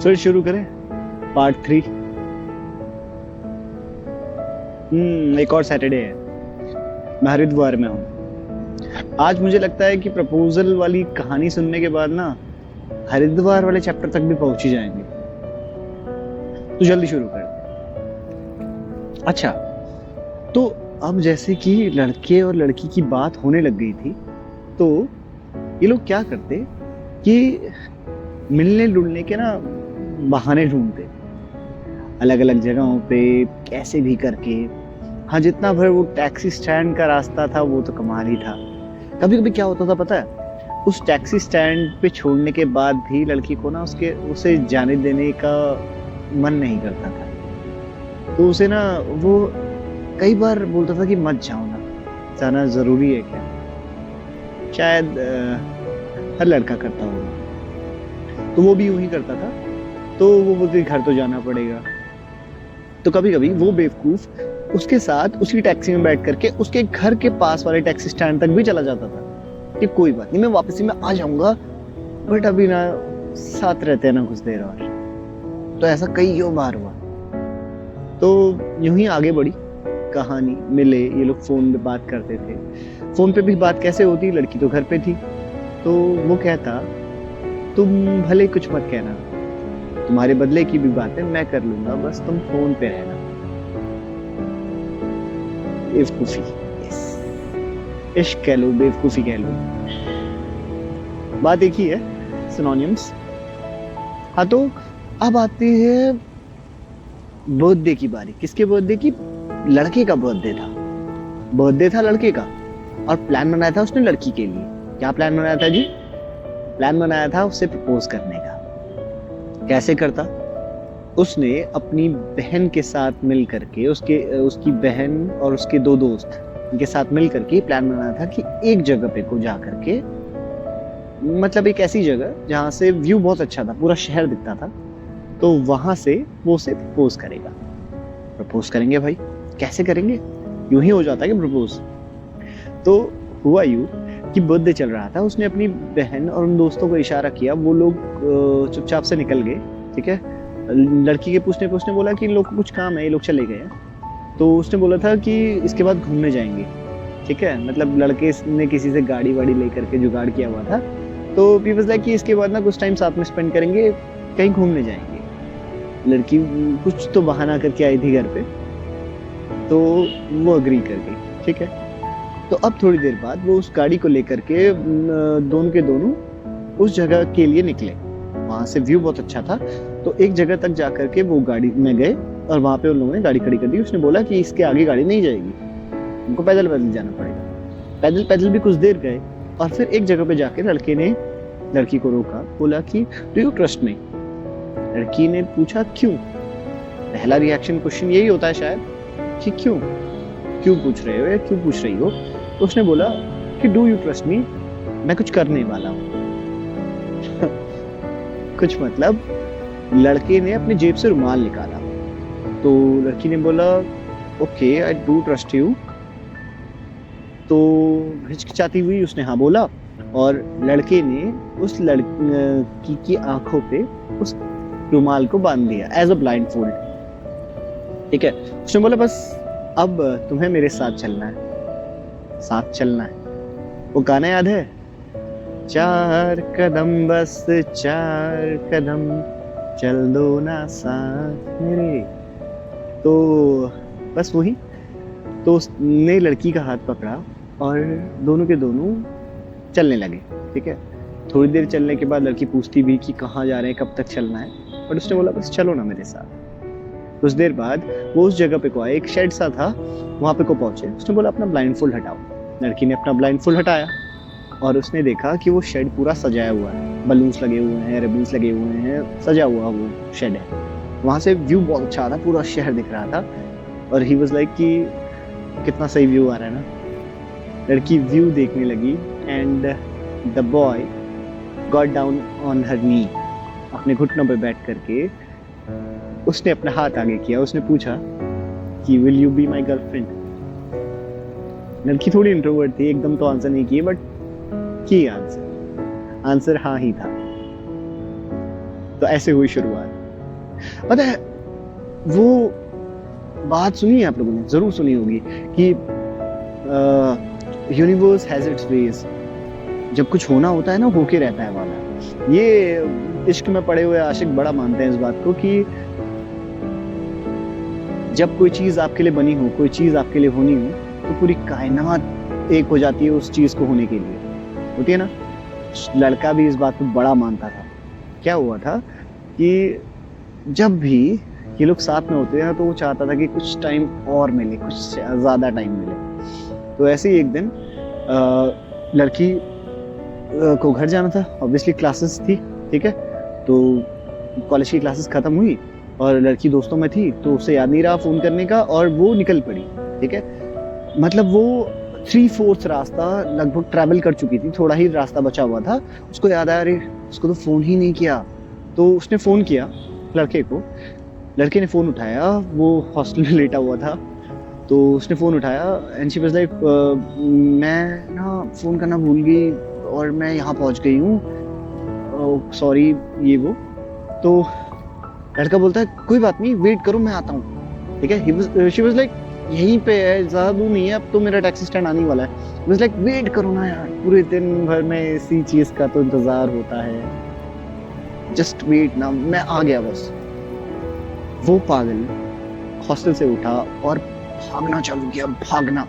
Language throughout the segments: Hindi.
फिर शुरू करें पार्ट 3। एक और सैटरडे है, मैं हरिद्वार में हूँ। आज मुझे लगता है कि प्रपोजल वाली कहानी सुनने के बाद ना हरिद्वार वाले चैप्टर तक भी पहुंच ही जाएंगे, तो जल्दी शुरू कर। अच्छा, तो अब जैसे कि लड़के और लड़की की बात होने लग गई थी, तो ये लोग क्या करते कि मिलने जुलने के ना बहाने ढूंढते अलग अलग जगहों पे, कैसे भी करके। हाँ, जितना भर वो टैक्सी स्टैंड का रास्ता था वो तो कमाल ही था। कभी कभी क्या होता था पता है, उस टैक्सी स्टैंड पे छोड़ने के बाद भी लड़की को ना उसे जाने देने का मन नहीं करता था। तो उसे ना वो कई बार बोलता था कि मत जाओ ना, जाना जरूरी है क्या। शायद हर लड़का करता होगा, तो वो भी यूं ही करता था। तो वो बोलती घर तो जाना पड़ेगा। तो कभी कभी वो बेवकूफ उसके साथ उसी टैक्सी में बैठ करके उसके घर के पास वाले टैक्सी स्टैंड तक भी चला जाता था कि कोई बात नहीं, मैं वापसी में आ जाऊंगा, बट अभी ना साथ रहते हैं ना कुछ देर और। तो ऐसा कई बार हुआ। तो यूं ही आगे बढ़ी कहानी। मिले ये लोग, फोन पे बात करते थे। फोन पे भी बात कैसे होती, लड़की तो घर पे थी, तो वो कहता तुम भले कुछ मत कहना, तुम्हारे बदले की भी बातें मैं कर लूंगा, बस तुम फोन पे रहना। बेवकूफी, यस, इश्क कह लो, बेवकूफी कह लो, बात एक ही है, सिनोनिम्स। हाँ, तो अब आती है बर्थडे की बारी। किसके बर्थडे की? लड़के का बर्थडे था लड़के का, और प्लान बनाया था उसने लड़की के लिए। क्या प्लान बनाया था जी? प्लान बनाया था उसे प्रपोज करने का। कैसे करता? उसने अपनी बहन के साथ मिल करके, उसकी बहन और उसके दो दोस्त उनके साथ मिल करके प्लान बनाया था कि एक जगह पे को जा करके, मतलब एक ऐसी जगह जहां से व्यू बहुत अच्छा था, पूरा शहर दिखता था, तो वहां से वो उसे प्रपोज करेगा। प्रपोज करेंगे भाई, कैसे करेंगे? यूं ही हो जाता है कि प्रपोज। तो हुआ यूं कि बर्थडे चल रहा था, उसने अपनी बहन और उन दोस्तों को इशारा किया, वो लोग चुपचाप से निकल गए। ठीक है, लड़की के पूछने पे उसने बोला कि इन लोग को कुछ काम है, ये लोग चले गए। तो उसने बोला था कि इसके बाद घूमने जाएंगे। ठीक है, मतलब लड़के ने किसी से गाड़ी वाड़ी लेकर के जुगाड़ किया हुआ था, तो पी वाज लाइक कि इसके बाद ना कुछ टाइम साथ में स्पेंड करेंगे, कहीं घूमने जाएंगे। लड़की कुछ तो बहाना करके आई थी घर पे, तो वो अग्री कर गई। ठीक है, तो अब थोड़ी देर बाद वो उस गाड़ी को लेकर के दोनों के दोनों उस जगह के लिए निकले। वहां से व्यू बहुत अच्छा था, तो एक जगह तक जाकर के वो गाड़ी में गए और वहां पे उन लोगों ने गाड़ी खड़ी कर दी। उसने बोला कि इसके आगे गाड़ी नहीं जाएगी, उनको पैदल पैदल जाना पड़ेगा। पैदल पैदल भी कुछ देर गए, और फिर एक जगह पे जाके लड़के ने लड़की को रोका, बोला कि डू यू ट्रस्ट मी। लड़की ने पूछा क्यों? पहला रिएक्शन क्वेश्चन यही होता है शायद कि क्यों क्यों पूछ रहे हो या क्यों पूछ रही हो। तो उसने बोला कि डू यू ट्रस्ट मी, मैं कुछ करने वाला हूँ। कुछ मतलब लड़के ने अपनी जेब से रुमाल निकाला, तो लड़की ने बोला okay I do trust you. तो हिचकिचाती हुई उसने हाँ बोला, और लड़के ने उस लड़की की आंखों पे उस रुमाल को बांध दिया एज अ ब्लाइंड फोल्ड। ठीक है, उसने बोला बस अब तुम्हें मेरे साथ चलना है, साथ चलना है। वो गाना याद है, 4 कदम बस 4 कदम चल दो ना साथ मेरे। तो बस वही, तो उसने लड़की का हाथ पकड़ा और दोनों के दोनों चलने लगे। ठीक है, थोड़ी देर चलने के बाद लड़की पूछती भी कि कहाँ जा रहे हैं, कब तक चलना है, बट उसने बोला बस चलो ना मेरे साथ। कुछ देर बाद वो उस जगह पे को आए, एक शेड सा था, वहां पे को पहुंचे। उसने बोला अपना ब्लाइंडफोल्ड हटाओ। लड़की ने अपना ब्लाइंडफोल्ड हटाया और उसने देखा कि वो शेड पूरा सजाया हुआ है, बलून्स लगे हुए हैं, रिबन्स लगे हुए हैं, सजा हुआ वो शेड है। वहां से व्यू बहुत अच्छा था, पूरा शहर दिख रहा था, और ही वाज लाइक कि कितना सही व्यू आ रहा है ना। लड़की व्यू देखने लगी and the boy got down on her knee. अपने घुटनों पे बैठ करके उसने अपना हाथ आगे किया। उसने पूछा कि will you be my girlfriend. लड़की थोड़ी इंट्रोवर्ट थी, एकदम तो आंसर नहीं किए, बट की आंसर हाँ ही था। तो ऐसे हुई शुरुआत। पता है वो बात सुनी है आप लोगों ने, जरूर सुनी होगी कि यूनिवर्स हैज इट्स वेज। जब कुछ होना होता है ना, होके रहता है वाला। ये इश्क में पड़े हुए आशिक बड़ा मानते हैं इस बात को कि जब कोई चीज आपके लिए बनी हो, कोई चीज आपके लिए होनी हो, तो पूरी कायनात एक हो जाती है उस चीज को होने के लिए, होती है ना। लड़का भी इस बात को बड़ा मानता था। क्या हुआ था कि जब भी ये लोग साथ में होते हैं तो वो चाहता था कि कुछ टाइम और मिले, कुछ ज्यादा टाइम मिले। तो ऐसे ही एक दिन लड़की को घर जाना था, ऑब्वियसली क्लासेस थी, ठीक है। तो कॉलेज की क्लासेस खत्म हुई और लड़की दोस्तों में थी, तो उसे याद नहीं रहा फोन करने का और वो निकल पड़ी, ठीक है। मतलब वो 3/4 रास्ता लगभग ट्रैवल कर चुकी थी, थोड़ा ही रास्ता बचा हुआ था। उसको याद आया, अरे उसको तो फोन ही नहीं किया। तो उसने फोन किया लड़के को, लड़के ने फोन उठाया, वो हॉस्टल में लेटा हुआ था। तो उसने फोन उठाया एंड शी वाज लाइक, मैं ना फोन करना भूल गई और मैं यहाँ पहुँच गई हूँ, सॉरी ये वो। तो लड़का बोलता है कोई बात नहीं, वेट करो मैं आता हूँ, ठीक है। शी वाज लाइक यहीं पे है, ज्यादा दूर नहीं है, अब तो मेरा टैक्सी स्टैंड आने वाला है। वाज लाइक वेट करो ना यार, पूरे दिन भर में इसी चीज का तो इंतजार होता है, जस्ट वेट ना, मैं आ गया बस। वो पागल हॉस्टल से उठा और भागना चालू किया, भागना,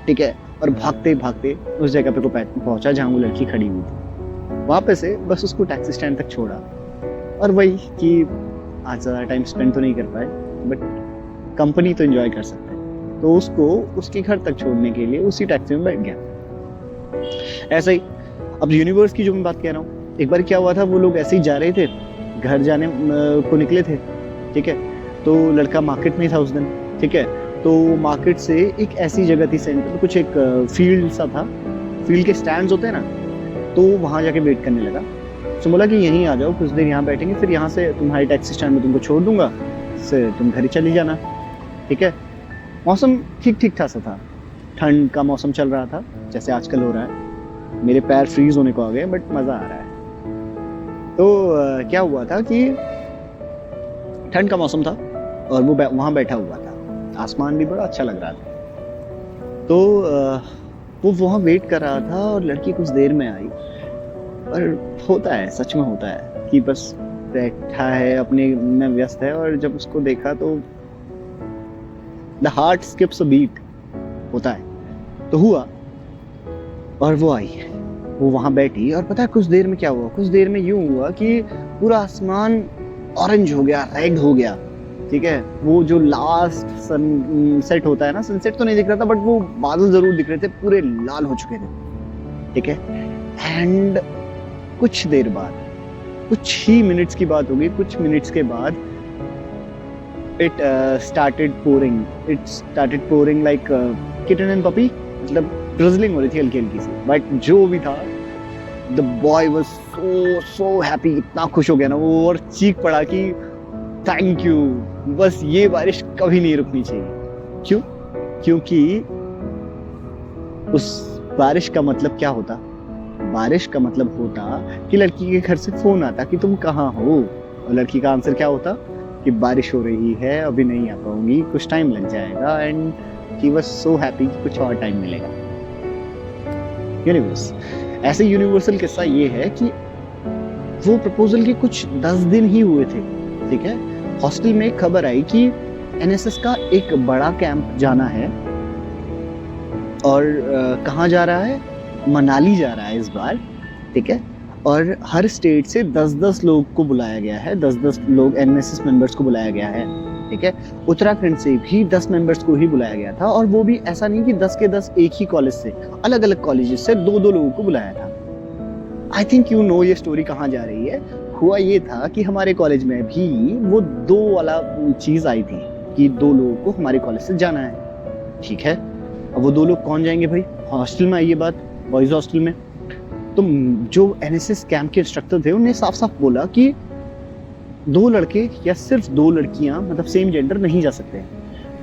ठीक है। और भागते भागते उस जगह पे को पहुंचा जहां वो लड़की खड़ी हुई थी। वहां पे से बस उसको टैक्सी स्टैंड तक छोड़ा और वही कि आज ज़्यादा टाइम स्पेंड तो नहीं कर पाए बट कंपनी तो एंजॉय कर सकते हैं। तो उसको उसके घर तक छोड़ने के लिए उसी टैक्सी में बैठ गया। ऐसा ही अब यूनिवर्स की जो मैं बात कह रहा हूँ, एक बार क्या हुआ था, वो लोग ऐसे ही जा रहे थे, घर जाने को निकले थे, ठीक है। तो लड़का मार्केट में था उस दिन, ठीक है। तो मार्केट से एक ऐसी जगह थी सेंटर, कुछ एक फील्ड सा था, फील्ड के स्टैंड्स होते हैं ना, तो वहाँ जाके वेट करने लगा। तो बोला कि यहीं आ जाओ, कुछ देर यहाँ बैठेंगे, फिर यहाँ से तुम्हारे टैक्सी स्टैंड में तुमको छोड़ दूंगा, फिर तुम घर ही चली जाना, ठीक है। मौसम ठीक ठाक सा था, ठंड का मौसम चल रहा था जैसे आजकल हो रहा है। मेरे पैर फ्रीज होने को आ गए बट मज़ा आ रहा है। तो क्या हुआ था कि ठंड का मौसम था और वो वहाँ बैठा हुआ था, आसमान भी बड़ा अच्छा लग रहा था। तो वो वहाँ वेट कर रहा था और लड़की कुछ देर में आई। और होता है, सच में होता है कि बस बैठा है, अपने में व्यस्त है, और जब उसको देखा तो the heart skips a beat, होता है। तो हुआ और वो आई, वो वहां बैठी और पता है कुछ देर में क्या हुआ, कुछ देर में यूं हुआ कि पूरा आसमान ऑरेंज हो गया, रेड हो गया, ठीक है। वो जो लास्ट सनसेट होता है ना, सनसेट तो नहीं दिख रहा था बट वो बादल जरूर दिख रहे थे, पूरे लाल हो चुके थे, ठीक है। एंड कुछ देर बाद, कुछ ही मिनट्स की बात होगी, कुछ मिनट्स के बाद it started pouring like kitten and puppy, मतलब drizzling हो रही थी हल्की हल्की सी। बट जो भी था, the boy was so happy, इतना खुश हो गया ना वो, और चीख पड़ा कि थैंक यू, बस ये बारिश कभी नहीं रुकनी चाहिए। क्यों? क्योंकि उस बारिश का मतलब क्या होता, बारिश का मतलब होता कि लड़की के घर से फोन आता कि तुम कहाँ हो, और लड़की का आंसर क्या होता कि बारिश हो रही है, अभी नहीं आ पाऊंगी, कुछ टाइम लग जाएगा। And he was so happy कि कुछ और टाइम मिलेगा। यूनिवर्स, ऐसे यूनिवर्सल किस्सा ये है कि वो प्रपोजल के कुछ 10 दिन ही हुए थे, ठीक है। हॉस्टल में खबर आई कि एनएसएस का एक बड़ा कैंप जाना है, और कहाँ जा रहा है, मनाली जा रहा है इस बार, ठीक है। और हर स्टेट से 10-10 लोग को बुलाया गया है, 10-10 लोग एनएसएस मेंबर्स को बुलाया गया है, ठीक है। उत्तराखंड से भी 10 मेंबर्स को ही बुलाया गया था, और वो भी ऐसा नहीं कि 10 के 10 एक ही कॉलेज से, अलग अलग कॉलेजेस से 2-2 लोगों को बुलाया था। आई थिंक यू नो ये स्टोरी कहाँ जा रही है। हुआ ये था कि हमारे कॉलेज में भी वो 2 वाला चीज आई थी कि 2 लोगों को हमारे कॉलेज से जाना है, ठीक है। अब वो 2 लोग कौन जाएंगे भाई, हॉस्टल में आई ये बात, बॉयज हॉस्टल में। तो जो एनएसएस कैंप के इंस्ट्रक्टर थे उन्होंने साफ साफ बोला कि 2 लड़के या सिर्फ 2 लड़कियां, मतलब सेम जेंडर नहीं जा सकते,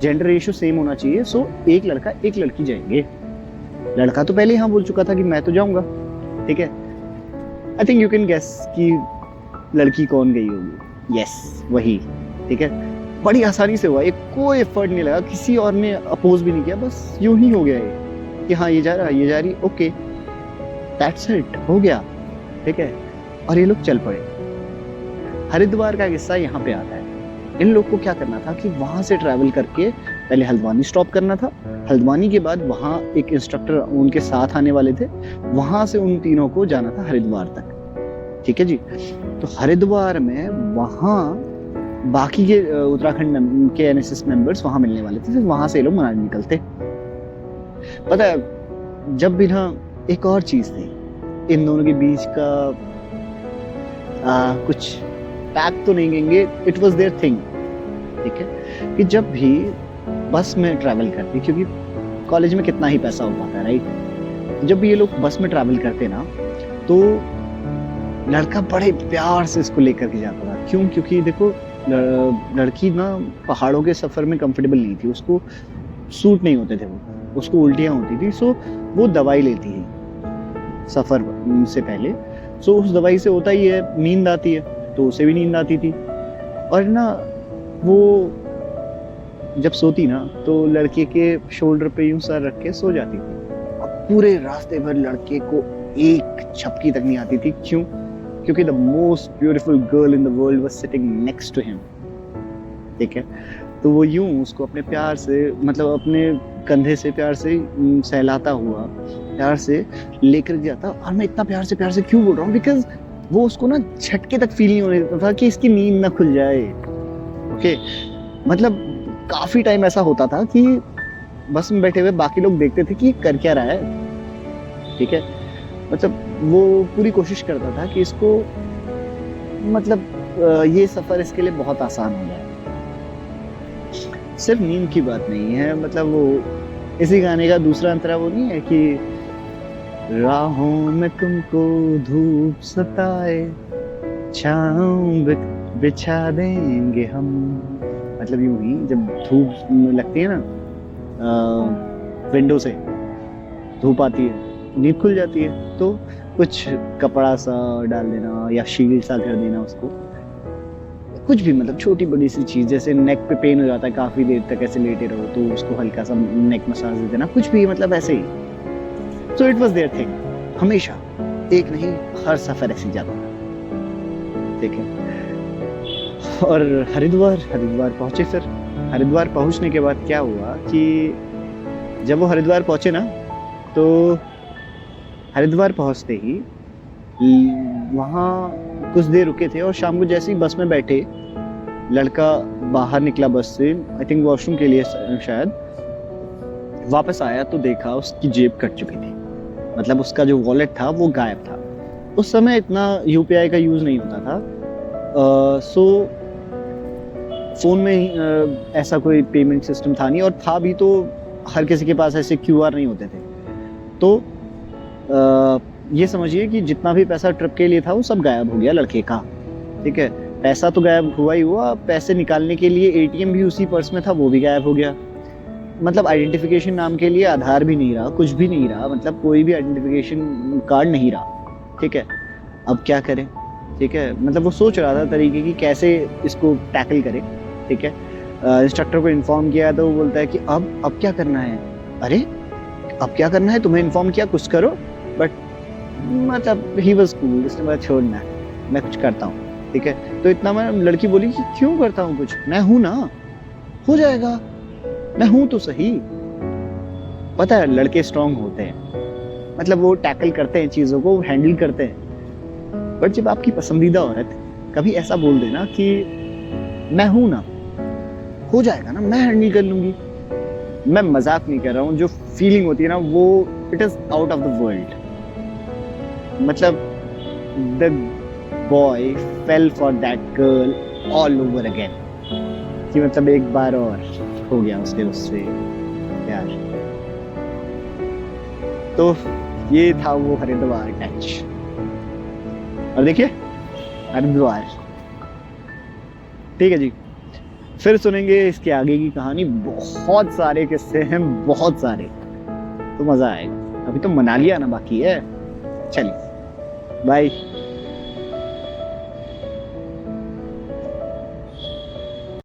जेंडर रेशियो सेम होना चाहिए। सो एक लड़का एक लड़की जाएंगे। लड़का तो पहले हाँ बोल चुका था कि मैं तो जाऊंगा, ठीक है। I think you can guess कि लड़की कौन गई होगी, यस वही, ठीक है। बड़ी आसानी से हुआ, एक कोई एफर्ट नहीं लगा, किसी और ने अपोज भी नहीं किया, बस यूं ही हो गया ये कि हाँ ये जा रहा ये जा रही, ओके दैट्स इट, हो गया, ठीक है। और ये लोग चल पड़े। हरिद्वार का किस्सा यहाँ पे आता है। इन लोग को क्या करना था कि वहां से ट्रैवल करके पहले हल्द्वानी स्टॉप करना था, हल्द्वानी के बाद वहां एक इंस्ट्रक्टर उनके साथ आने वाले थे, वहां से उन तीनों को जाना था हरिद्वार तक, ठीक है जी। तो हरिद्वार में वहां बाकी के उत्तराखंड के एनएसएस मेंबर्स वहां मिलने वाले थे, फिर वहां से ये लोग मनाली निकलते। पता है जब भी ना एक और चीज थी इन दोनों के बीच का, कुछ पैक तो नहीं कहेंगे, इट वाज देयर थिंग, ठीक है, कि जब भी बस में ट्रैवल करते, क्योंकि कॉलेज में कितना ही पैसा हो पाता है राइट, जब भी ये लोग बस में ट्रैवल करते ना तो लड़का बड़े प्यार से इसको लेकर के जाता था। क्यों? क्योंकि देखो लड़की ना पहाड़ों के सफर में कंफर्टेबल नहीं थी, उसको सूट नहीं होते थे, वो उसको उल्टियां होती थी, सो वो दवाई लेती है सफर से पहले। सो उस दवाई से होता ही है नींद आती है, तो उसे भी नींद आती थी, और ना वो जब सोती ना तो लड़के के शोल्डर पे यूं सर रख के सो जाती थी। अब पूरे रास्ते भर लड़के को एक झपकी तक नहीं आती थी। क्यों? क्योंकि the most beautiful girl in the world was sitting next to him, ठीक है। तो वो यूं उसको अपने प्यार से, मतलब अपने कंधे से प्यार से सहलाता हुआ प्यार से लेकर जाता। और मैं इतना प्यार से क्यों बोल रहा हूँ, बिकॉज वो उसको ना झटके तक फील नहीं होने देता था कि इसकी नींद ना खुल जाए, ओके। मतलब काफी टाइम ऐसा होता था कि बस में बैठे हुए बाकी लोग देखते थे कि कर क्या रहा है, ठीक है। मतलब वो पूरी कोशिश करता था कि इसको, मतलब ये सफर इसके लिए बहुत आसान हो जाए। सिर्फ नींद की बात नहीं है, मतलब वो इसी गाने का दूसरा अंतरा वो नहीं है कि राहों में तुमको धूप सताए, छाँव बिछा देंगे हम। मतलब यूं ही जब धूप लगती है ना, विंडो से धूप आती है, नींद खुल जाती है, तो कुछ कपड़ा सा डाल देना या शील्ड सा कर देना उसको, कुछ भी, मतलब छोटी बड़ी सी चीज। जैसे नेक पे पेन हो जाता है, काफी देर तक ऐसे लेटे रहो तो उसको हल्का सा नेक मसाज दे देना, कुछ भी, मतलब ऐसे ही। So it was their thing, हमेशा, एक नहीं हर सफर ऐसे जाता था, ठीक है। और हरिद्वार पहुंचे। फिर हरिद्वार पहुंचने के बाद क्या हुआ कि जब वो हरिद्वार पहुंचे ना, तो हरिद्वार पहुंचते ही वहाँ कुछ देर रुके थे, और शाम को जैसे ही बस में बैठे, लड़का बाहर निकला बस से, आई थिंक वॉशरूम के लिए शायद, वापस आया तो देखा उसकी जेब कट चुकी थी। मतलब उसका जो वॉलेट था वो गायब था। उस समय इतना यूपीआई का यूज नहीं होता था, सो फोन में ही ऐसा कोई पेमेंट सिस्टम था नहीं, और था भी तो हर किसी के पास ऐसे क्यूआर नहीं होते थे। तो ये समझिए कि जितना भी पैसा ट्रिप के लिए था वो सब गायब हो गया लड़के का, ठीक है। पैसा तो गायब हुआ ही हुआ, पैसे निकालने के लिए एटीएम भी उसी पर्स में था, वो भी गायब हो गया। मतलब आइडेंटिफिकेशन नाम के लिए आधार भी नहीं रहा, कुछ भी नहीं रहा, मतलब कोई भी आइडेंटिफिकेशन कार्ड नहीं रहा, ठीक है। अब क्या करें, ठीक है। मतलब वो सोच रहा था तरीके की कैसे इसको टैकल करे, ठीक है। इंस्ट्रक्टर को इन्फॉर्म किया तो वो बोलता है कि अब क्या करना है। अरे अब क्या करना है, तुम्हें इन्फॉर्म किया, कुछ करो। बट मतलब ही वाज कूल, उसने बोला छोड़ना, मैं कुछ करता हूँ, ठीक है। तो इतना में लड़की बोली कि क्यों करता हूँ कुछ, मैं हूं ना, हो जाएगा, मैं हूं तो सही। पता है लड़के स्ट्रांग होते हैं, मतलब वो टैकल करते हैं चीजों को, हैंडल करते हैं। बट जब आपकी पसंदीदा औरत कभी ऐसा बोल देना कि मैं हूं ना, हो जाएगा ना, मैं हैंडल कर लूंगी, मैं मजाक नहीं कर रहा हूँ, जो फीलिंग होती है ना वो it is out of the world. मतलब the boy fell for that girl all over again, कि मतलब एक बार और हो गया उससे प्यार। तो ये था वो हरिद्वार टच। और देखिए हरिद्वार, ठीक है जी। फिर सुनेंगे इसके आगे की कहानी, बहुत सारे किस्से हैं, बहुत सारे, तो मजा आएगा। अभी तो मनाली आना बाकी है। चलिए बाय।